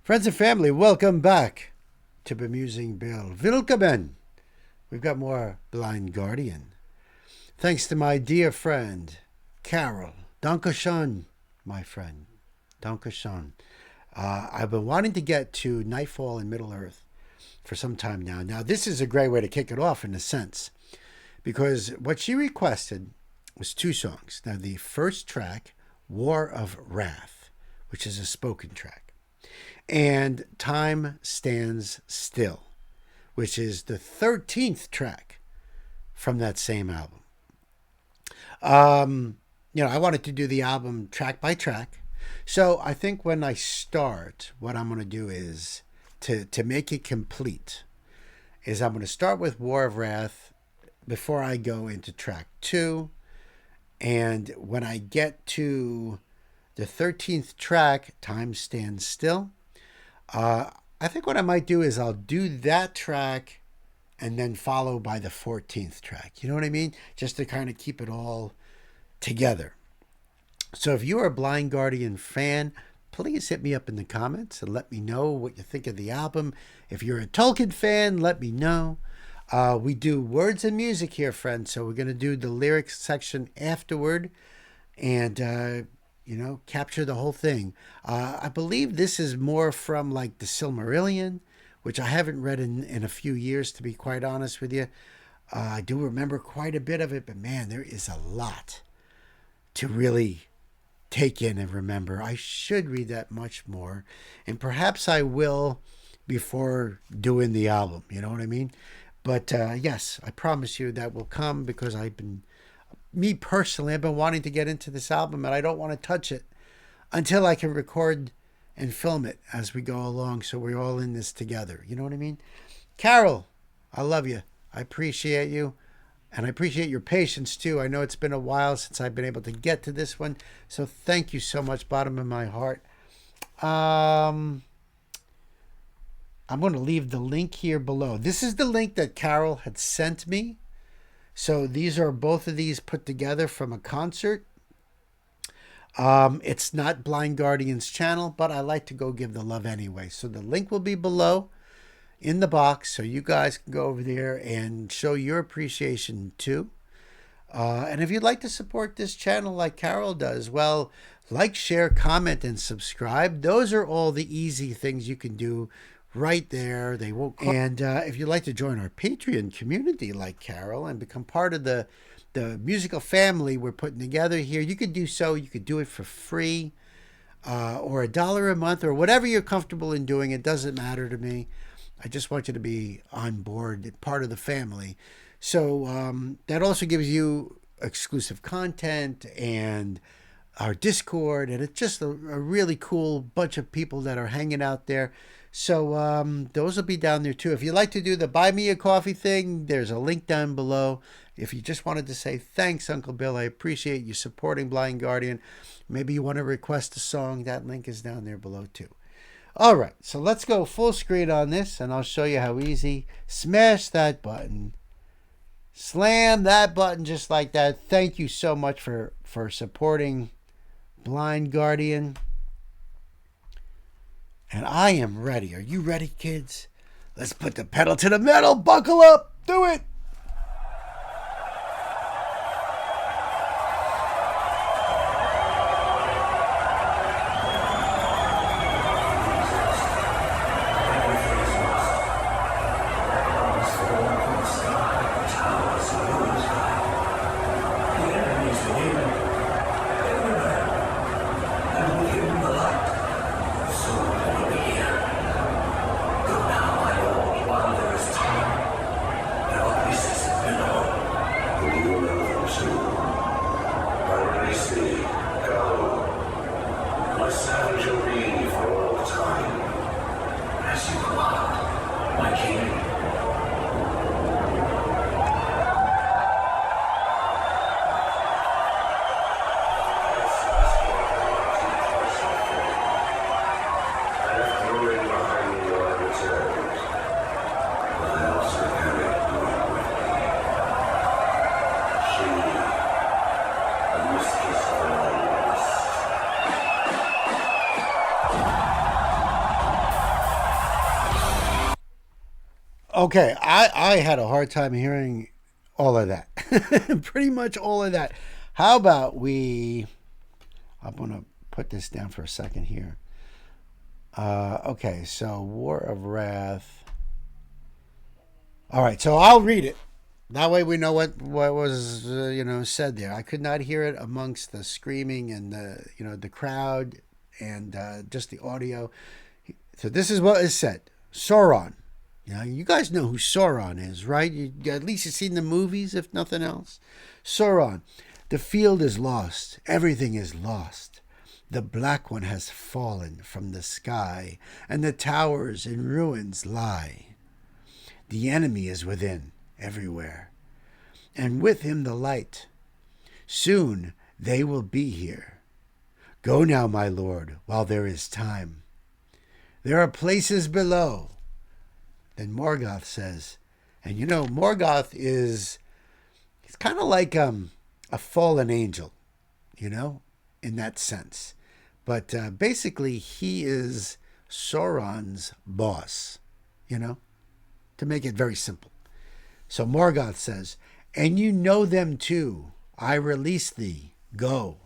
Friends and family, welcome back to Bemusing Bill. Willkommen. We've got more Blind Guardian. Thanks to my dear friend, Carol. Dankeschön, my friend. Dankeschön. I've been wanting to get to Nightfall in Middle Earth for some time now. Now, this is a great way to kick it off in a sense, because what she requested was two songs. Now, the first track, War of Wrath, which is a spoken track, and Time Stands Still, which is the 13th track from that same album. I wanted to do the album track by track. So I think when I start, what I'm going to do is to make it complete is I'm going to start with War of Wrath before I go into track 2. And when I get to the 13th track, Time Stands Still, I think what I might do is I'll do that track and then follow by the 14th track. You know what I mean? Just to kind of keep it all together. So if you're a Blind Guardian fan, please hit me up in the comments and let me know what you think of the album. If you're a Tolkien fan, let me know. We do words and music here, friends. So we're going to do the lyrics section afterward and, capture the whole thing. I believe this is more from like the Silmarillion, which I haven't read in a few years, to be quite honest with you. I do remember quite a bit of it, but man, there is a lot to really take in and remember. I should read that much more, and perhaps I will before doing the album. You know what I mean? But yes, I promise you that will come, because I've been wanting to get into this album, and I don't want to touch it until I can record and film it as we go along, so we're all in this together. You know what I mean? Carol, I love you. I appreciate you. And I appreciate your patience, too. I know it's been a while since I've been able to get to this one. So thank you so much, bottom of my heart. I'm going to leave the link here below. This is the link that Carol had sent me. So these are both of these put together from a concert. It's not Blind Guardian's channel, but I like to go give the love anyway. So the link will be below in the box, so you guys can go over there and show your appreciation too. And if you'd like to support this channel like Carol does, well, like, share, comment, and subscribe. Those are all the easy things you can do right there. They won't cost. And if you'd like to join our Patreon community like Carol and become part of the musical family we're putting together here, you could do so. You could do it for free, or $1 a month, or whatever you're comfortable in doing. It doesn't matter to me. I just want you to be on board, part of the family. So that also gives you exclusive content and our Discord, and it's just a really cool bunch of people that are hanging out there. So those will be down there too. If you'd like to do the Buy Me a Coffee thing, there's a link down below. If you just wanted to say, thanks, Uncle Bill, I appreciate you supporting Blind Guardian. Maybe you want to request a song, that link is down there below too. All right, so let's go full screen on this, and I'll show you how easy. Smash that button. Slam that button just like that. Thank you so much for supporting Blind Guardian. And I am ready. Are you ready, kids? Let's put the pedal to the metal. Buckle up. Do it. Okay, I had a hard time hearing all of that. Pretty much all of that. How about we? I'm gonna put this down for a second here. Okay, so War of Wrath. All right, so I'll read it. That way we know what was said there. I could not hear it amongst the screaming and the crowd and just the audio. So this is what is said. Sauron. You guys know who Sauron is, right? At least you've seen the movies, if nothing else. Sauron. The field is lost. Everything is lost. The Black One has fallen from the sky, and the towers in ruins lie. The enemy is within, everywhere, and with him the light. Soon they will be here. Go now, my lord, while there is time. There are places below. Then Morgoth says, and Morgoth he's kind of like a fallen angel, in that sense. But basically he is Sauron's boss, to make it very simple. So Morgoth says, and you know them too. I release thee. Go.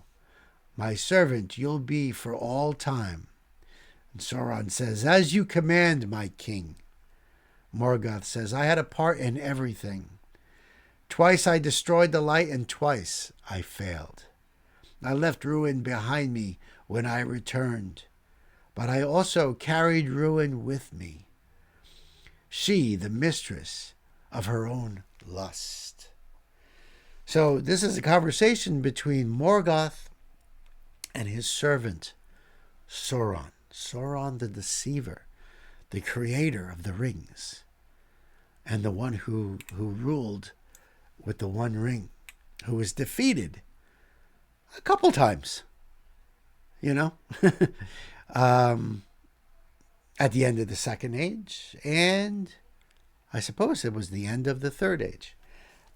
My servant you'll be for all time. And Sauron says, as you command, my king. Morgoth says, I had a part in everything. Twice I destroyed the light, and twice I failed. I left ruin behind me when I returned, but I also carried ruin with me. She, the mistress of her own lust. So this is a conversation between Morgoth and his servant, Sauron. Sauron the Deceiver, the creator of the rings, and the one who ruled with the One Ring, who was defeated a couple times, at the end of the Second Age, and I suppose it was the end of the Third Age.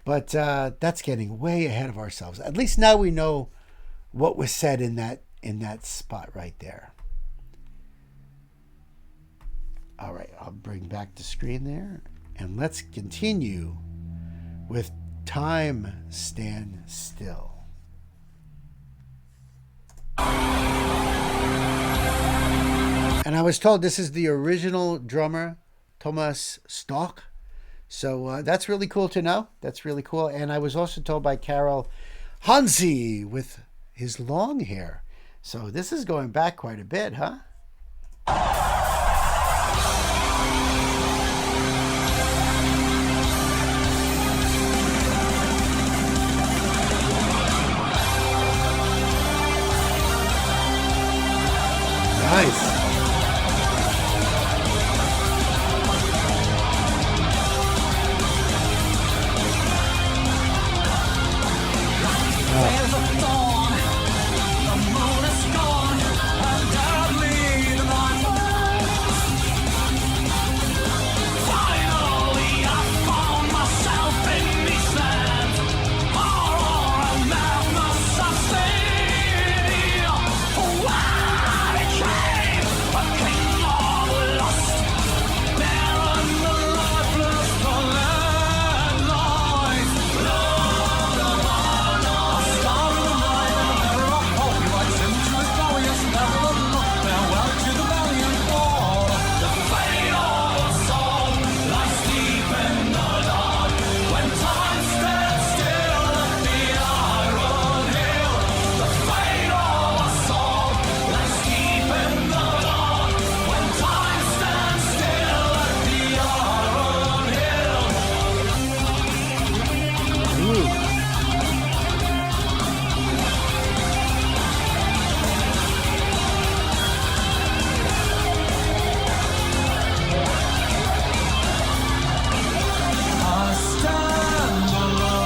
But that's getting way ahead of ourselves. At least now we know what was said in that spot right there. All right, I'll bring back the screen there, and let's continue with Time Stand Still. And I was told this is the original drummer, Thomas Stock. So that's really cool to know. That's really cool. And I was also told by Carol Hansi with his long hair. So this is going back quite a bit, huh? Nice.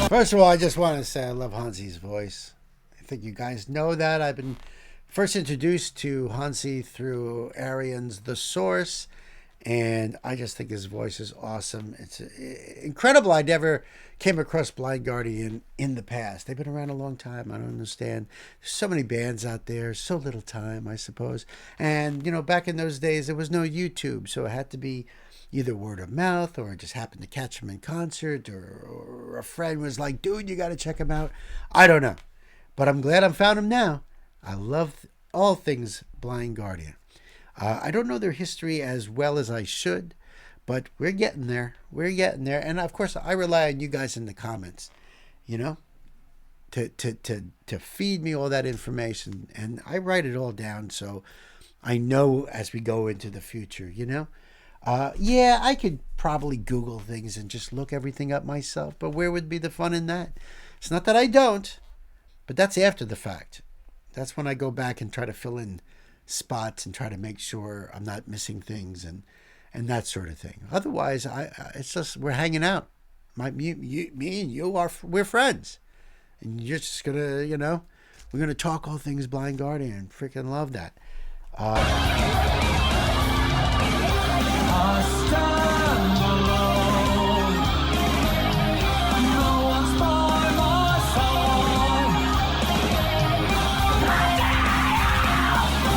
First of all, I just want to say I love Hansi's voice. I think you guys know that. I've been first introduced to Hansi through Arian's The Source, and I just think his voice is awesome. It's incredible. I never came across Blind Guardian in the past. They've been around a long time. I don't understand. There's so many bands out there, so little time, I suppose. And, back in those days, there was no YouTube, so it had to be either word of mouth or I just happened to catch him in concert or a friend was like, dude, you got to check him out. I don't know. But I'm glad I found him now. I love all things Blind Guardian. I don't know their history as well as I should, but we're getting there. We're getting there. And of course, I rely on you guys in the comments, you know, to feed me all that information. And I write it all down so I know as we go into the future, you know. Yeah, I could probably Google things and just look everything up myself, but where would be the fun in that? It's not that I don't, but that's after the fact. That's when I go back and try to fill in spots and try to make sure I'm not missing things and that sort of thing. Otherwise, it's just we're hanging out. Me and you we're friends, and you're just gonna, you know, we're gonna talk all things Blind Guardian. Freaking love that.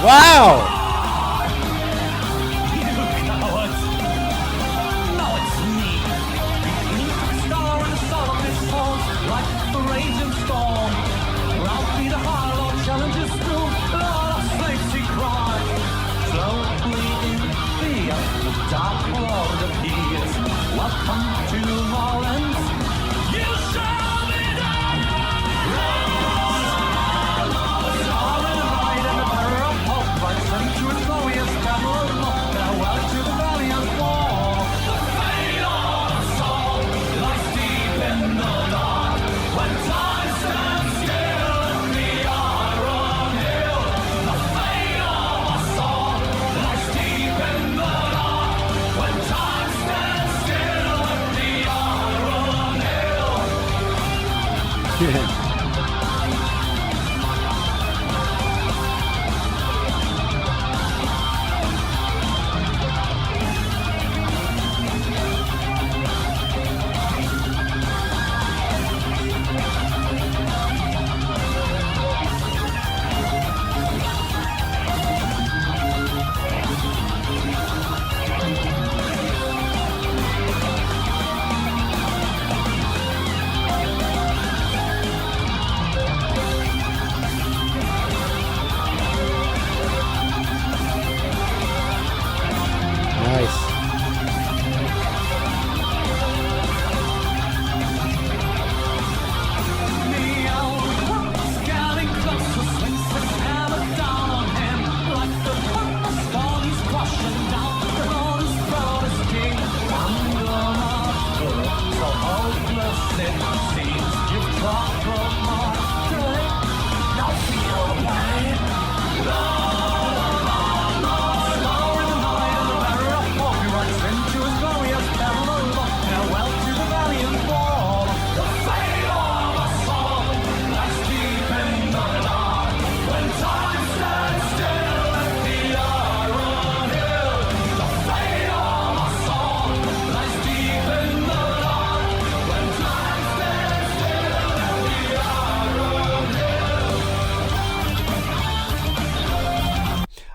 Wow!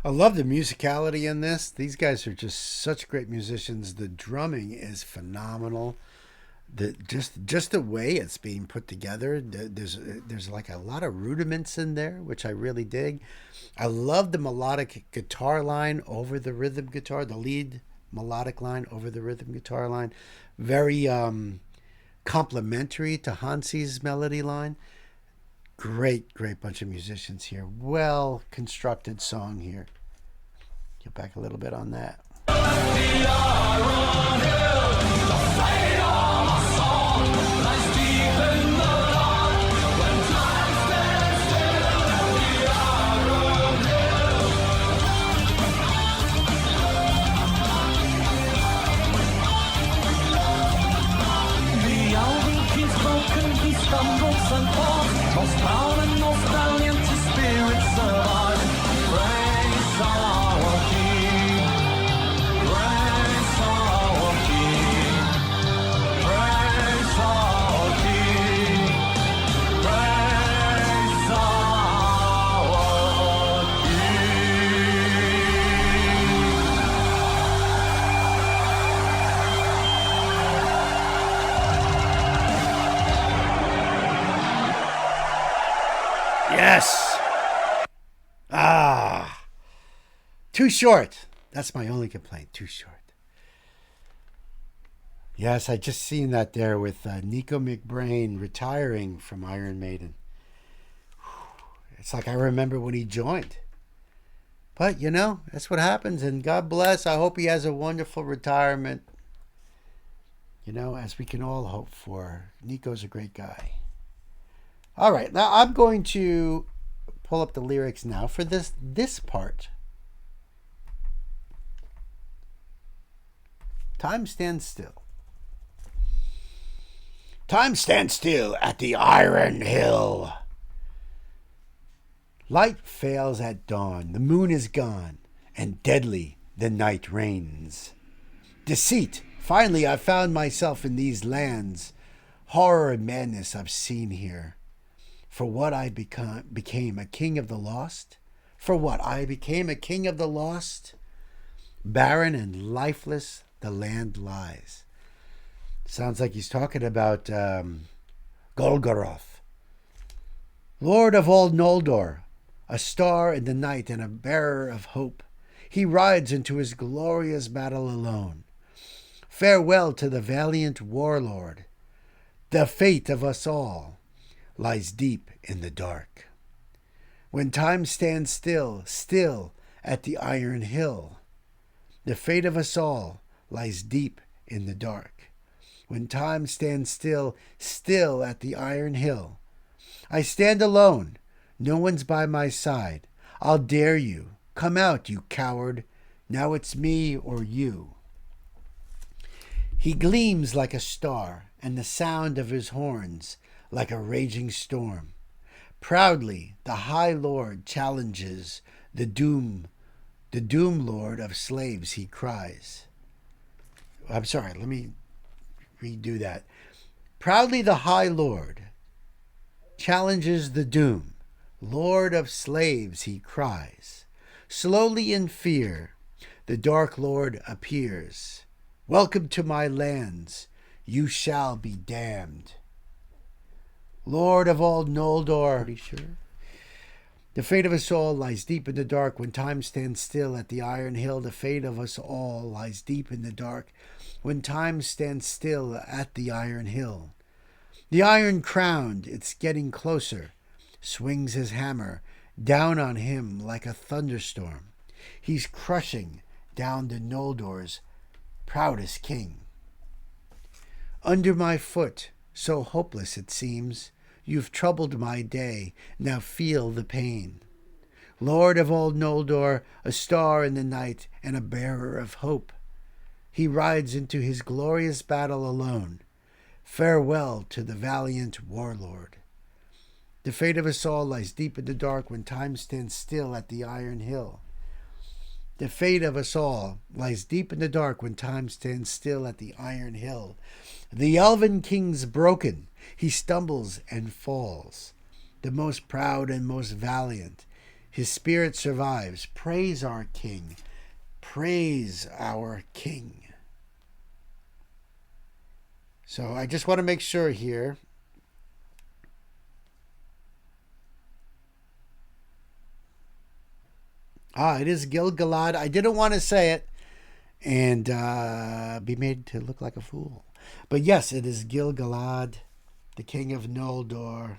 I love the musicality in this. These guys are just such great musicians. The drumming is phenomenal. Just the way it's being put together. There's like a lot of rudiments in there, which I really dig. I love the melodic guitar line over the rhythm guitar, the lead melodic line over the rhythm guitar line. Very complementary to Hansi's melody line. Great bunch of musicians here. Well constructed song here. Get back a little bit on that. Stumbles and falls, most proud and most valiant, his spirit survives. Praise our King, praise our King, praise our King, praise our King. Yes. Ah. Too short. That's my only complaint. Too short. Yes, I just seen that there with Nico McBrain retiring from Iron Maiden. It's like I remember when he joined. But, that's what happens. And God bless. I hope he has a wonderful retirement. As we can all hope for. Nico's a great guy. All right. Now I'm going to pull up the lyrics now for this part. Time stands still. Time stands still at the Iron Hill. Light fails at dawn, the moon is gone, and deadly the night reigns. Deceit, finally I found myself in these lands. Horror and madness I've seen here. For what I became a king of the lost? For what I became a king of the lost? Barren and lifeless the land lies. Sounds like he's talking about Golgoroth. Lord of old Noldor, a star in the night and a bearer of hope, he rides into his glorious battle alone. Farewell to the valiant warlord. The fate of us all lies deep in the dark. When time stands still, still at the Iron Hill, the fate of us all lies deep in the dark. When time stands still, still at the Iron Hill, I stand alone, no one's by my side. I'll dare you, come out, you coward, now it's me or you. He gleams like a star, and the sound of his horns like a raging storm. Proudly the High Lord challenges the doom lord of slaves, he cries. I'm sorry, let me redo that. Proudly the High Lord challenges the doom lord of slaves, he cries. Slowly in fear the Dark Lord appears. Welcome to my lands, you shall be damned. Lord of old Noldor, pretty sure. The fate of us all lies deep in the dark. When time stands still at the Iron Hill, the fate of us all lies deep in the dark. When time stands still at the Iron Hill. The Iron Crowned, it's getting closer, swings his hammer down on him like a thunderstorm. He's crushing down the Noldor's proudest king. Under my foot, so hopeless it seems, you've troubled my day, now feel the pain. Lord of old Noldor, a star in the night and a bearer of hope, he rides into his glorious battle alone. Farewell to the valiant warlord. The fate of us all lies deep in the dark when time stands still at the Iron Hill. The fate of us all lies deep in the dark when time stands still at the Iron Hill. The Elven King's broken, he stumbles and falls. The most proud and most valiant, his spirit survives. Praise our King, praise our King. So I just want to make sure here. It is Gil-galad. I didn't want to say it and be made to look like a fool. But yes, it is Gil-galad, the king of Noldor.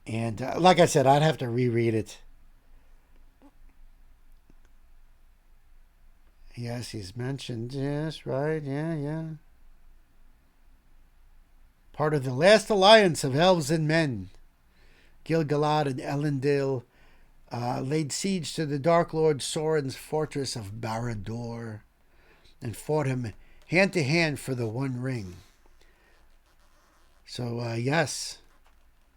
And like I said, I'd have to reread it. Yes, he's mentioned. Yes, right. Yeah. Part of the last alliance of elves and men. Gil-galad and Elendil laid siege to the Dark Lord Sauron's fortress of Barad-dûr and fought him hand to hand for the One Ring. So, yes,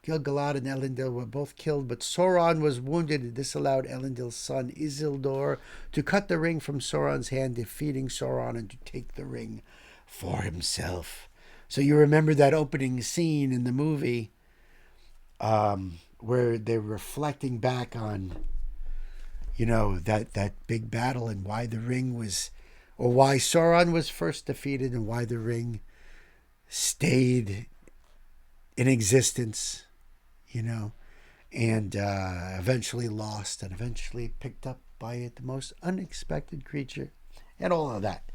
Gil-galad and Elendil were both killed, but Sauron was wounded, and this allowed Elendil's son Isildur to cut the ring from Sauron's hand, defeating Sauron and to take the ring for himself. So you remember that opening scene in the movie where they're reflecting back on, that big battle and why the ring was, or why Sauron was first defeated and why the ring stayed in existence, you know, and eventually lost and eventually picked up by the most unexpected creature and all of that.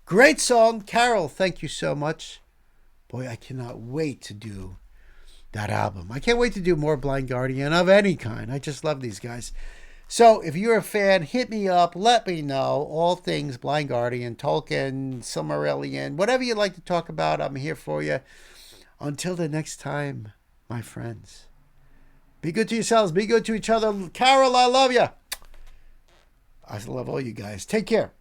Great song. Carol, thank you so much. Boy, I cannot wait to do that album. I can't wait to do more Blind Guardian of any kind. I just love these guys. So if you're a fan, hit me up. Let me know. All things Blind Guardian, Tolkien, Silmarillion, whatever you'd like to talk about, I'm here for you. Until the next time, my friends, be good to yourselves. Be good to each other. Carol, I love you. I love all you guys. Take care.